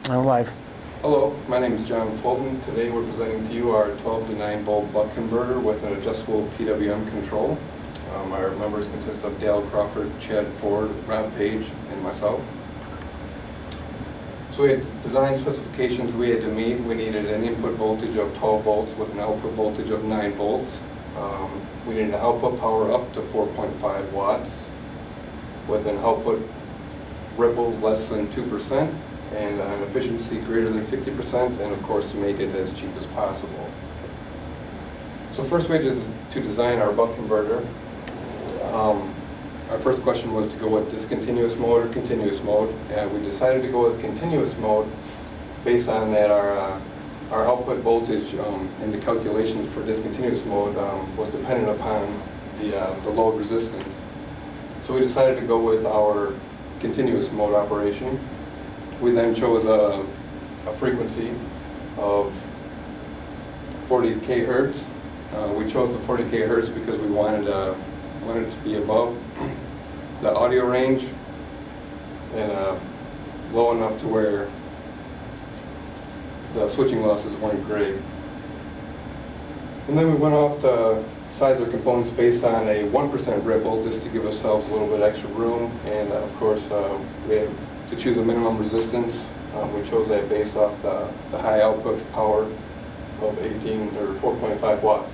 Live. Hello, my name is John Fulton. Today we're presenting to you our 12 to 9 volt buck converter with an adjustable PWM control. Our members consist of Dale, Crawford, Chad, Ford, Rob Paige, and myself. So we had design specifications we had to meet. We needed an input voltage of 12 volts with an output voltage of 9 volts. We needed an output power up to 4.5 watts with an output ripple less than 2%. And an efficiency greater than 60%, and of course to make it as cheap as possible. So first we had to design our buck converter. Our first question was to go with discontinuous mode or continuous mode, and we decided to go with continuous mode based on that our output voltage in the calculations for discontinuous mode was dependent upon the load resistance. So we decided to go with our continuous mode operation. We then chose a frequency of 40 kHz. We chose the 40 kHz because we wanted it to be above the audio range and low enough to where the switching losses weren't great. And then we went off to size our components based on a 1% ripple just to give ourselves a little bit extra room, and of course we had to choose a minimum resistance. We chose that based off the high output power of 18 or 4.5 watts.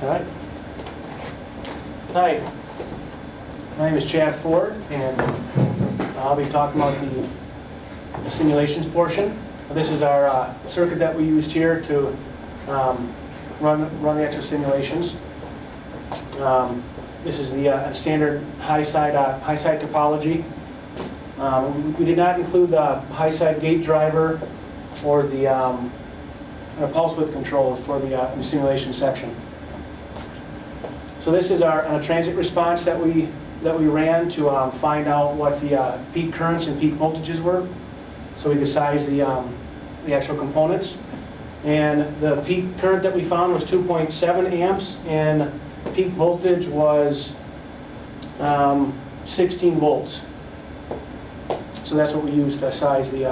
All right. Hi, my name is Chad Ford, and I'll be talking about the simulations portion. This is our circuit that we used here to run the extra simulations. This is the standard high side topology. We did not include the high side gate driver or the pulse width control for the simulation section. So this is our transient response that we ran to find out what the peak currents and peak voltages were, so we could size the actual components. And the peak current that we found was 2.7 amps, and peak voltage was 16 volts. So that's what we used to size the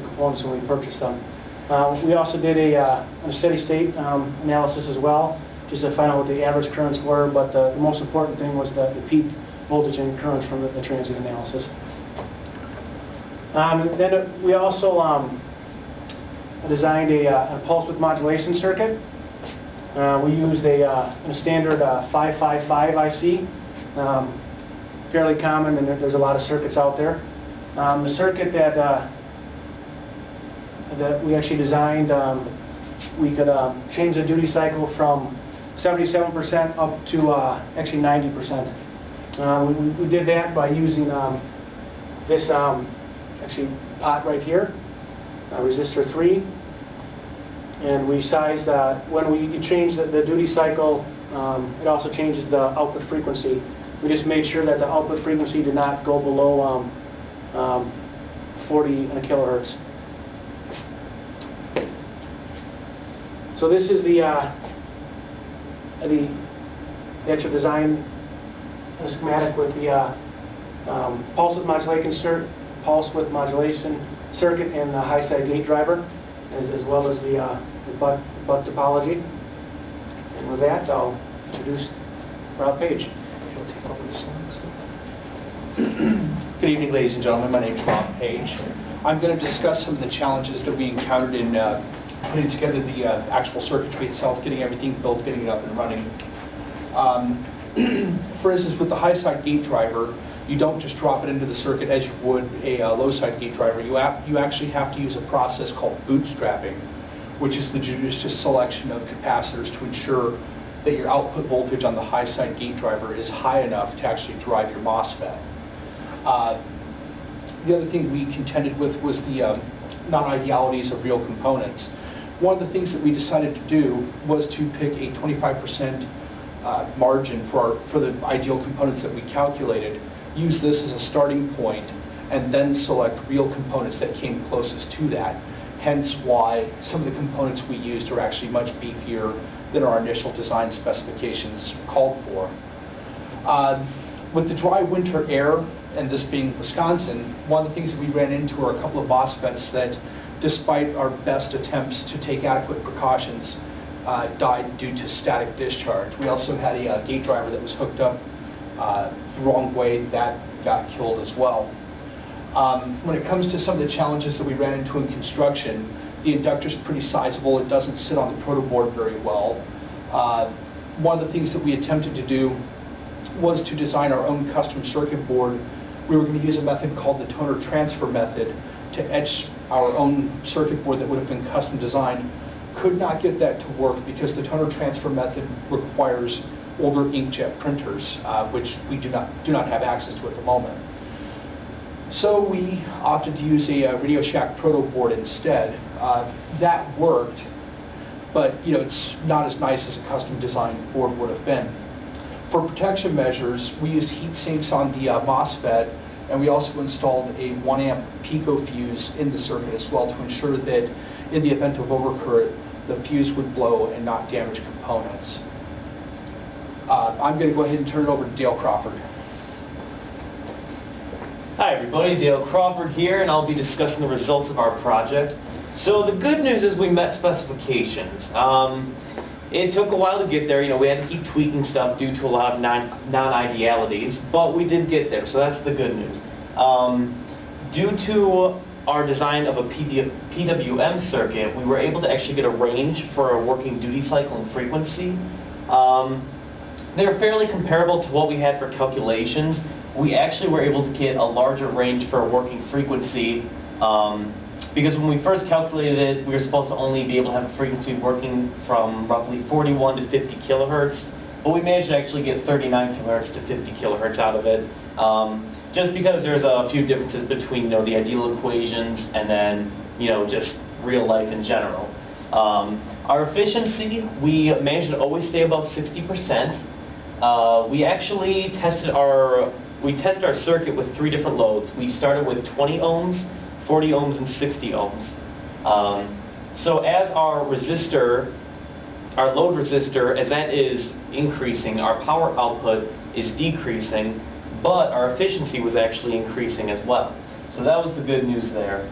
components when we purchased them. We also did a steady state analysis as well, just to find out what the average currents were, but the most important thing was the peak voltage and currents from the transient analysis. Then we also designed a pulse width modulation circuit. We used a standard 555 IC, fairly common, and there's a lot of circuits out there. The circuit that we actually designed, we could change the duty cycle from 77% up to actually 90%. We did that by using this actually pot right here, resistor 3. And we sized when we change the duty cycle, it also changes the output frequency. We just made sure that the output frequency did not go below 40 kilohertz. So this is the actual design schematic with the pulse width modulation circuit and the high side gate driver, as well as the butt topology. And with that, I'll introduce Rob Paige. You'll take over the slides. Good evening, ladies and gentlemen. My name is Rob Paige. I'm going to discuss some of the challenges that we encountered in putting together the actual circuitry itself, getting everything built, getting it up and running. For instance, with the high side gate driver, you don't just drop it into the circuit as you would a low side gate driver. You actually have to use a process called bootstrapping, which is the judicious selection of capacitors to ensure that your output voltage on the high side gate driver is high enough to actually drive your MOSFET. The other thing we contended with was the non-idealities of real components. One of the things that we decided to do was to pick a 25% margin for the ideal components that we calculated, use this as a starting point, and then select real components that came closest to that. Hence why some of the components we used are actually much beefier than our initial design specifications called for. With the dry winter air and this being Wisconsin, one of the things that we ran into are a couple of MOSFETs that, despite our best attempts to take adequate precautions, died due to static discharge. We also had a gate driver that was hooked up the wrong way. That got killed as well. When it comes to some of the challenges that we ran into in construction, the inductor's pretty sizable. It doesn't sit on the protoboard very well. One of the things that we attempted to do was to design our own custom circuit board. We were going to use a method called the toner transfer method to etch our own circuit board that would have been custom designed. Could not get that to work because the toner transfer method requires older inkjet printers, which we do not have access to at the moment. So we opted to use a Radio Shack proto board instead. That worked, but it's not as nice as a custom designed board would have been. For protection measures, we used heat sinks on the MOSFET, and we also installed a 1 amp pico fuse in the circuit as well to ensure that in the event of overcurrent, the fuse would blow and not damage components. I'm going to go ahead and turn it over to Dale Crawford. Hi everybody, Dale Crawford here, and I'll be discussing the results of our project. So the good news is we met specifications. It took a while to get there. We had to keep tweaking stuff due to a lot of non-idealities, but we did get there, so that's the good news. Due to our design of a PWM circuit, we were able to actually get a range for a working duty cycle and frequency. They're fairly comparable to what we had for calculations. We actually were able to get a larger range for a working frequency because when we first calculated it, we were supposed to only be able to have a frequency working from roughly 41 to 50 kilohertz, but we managed to actually get 39 kilohertz to 50 kilohertz out of it, just because there's a few differences between the ideal equations and then just real life in general. Our efficiency, we managed to always stay above 60%. We actually tested our circuit with 3 different loads. We started with 20 ohms, 40 ohms, and 60 ohms. So as our resistor, our load resistor, as that is increasing, our power output is decreasing, but our efficiency was actually increasing as well. So that was the good news there.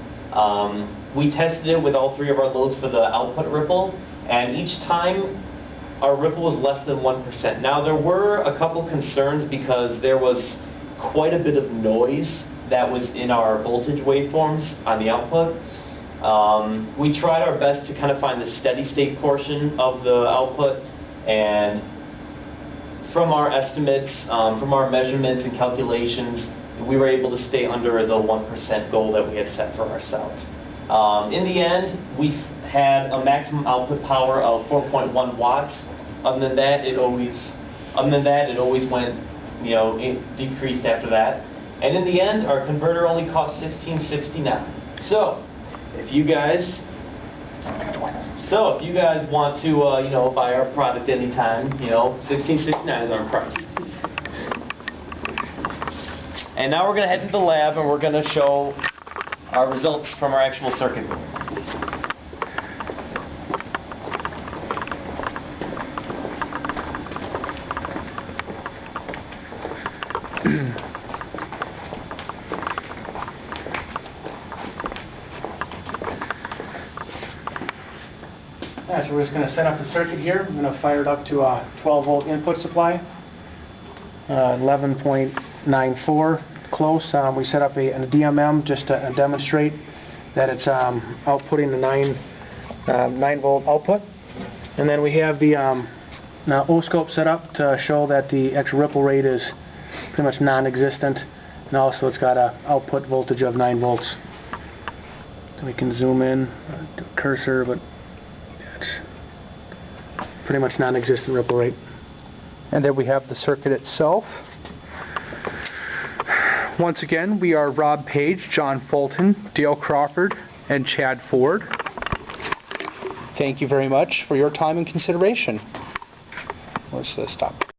We tested it with all 3 of our loads for the output ripple, and each time our ripple was less than 1%. Now there were a couple concerns because there was quite a bit of noise that was in our voltage waveforms on the output. We tried our best to kind of find the steady state portion of the output, and from our estimates, from our measurements and calculations, we were able to stay under the 1% goal that we had set for ourselves. In the end, we had a maximum output power of 4.1 watts. Other than that, it always went, it decreased after that. And in the end, our converter only cost $16.69. So, if you guys want to, buy our product anytime, $16.69 is our price. And now we're going to head to the lab and we're going to show our results from our actual circuit board. So we're just going to set up the circuit here. I'm going to fire it up to a 12-volt input supply, 11.94 close. We set up a DMM just to demonstrate that it's outputting the 9-volt output. And then we have the oscilloscope set up to show that the extra ripple rate is pretty much non-existent, and also it's got an output voltage of 9 volts. So we can zoom in, do a cursor, but it's pretty much non-existent ripple rate. And then we have the circuit itself. Once again, we are Rob Paige, John Fulton, Dale Crawford, and Chad Ford. Thank you very much for your time and consideration. Let's stop.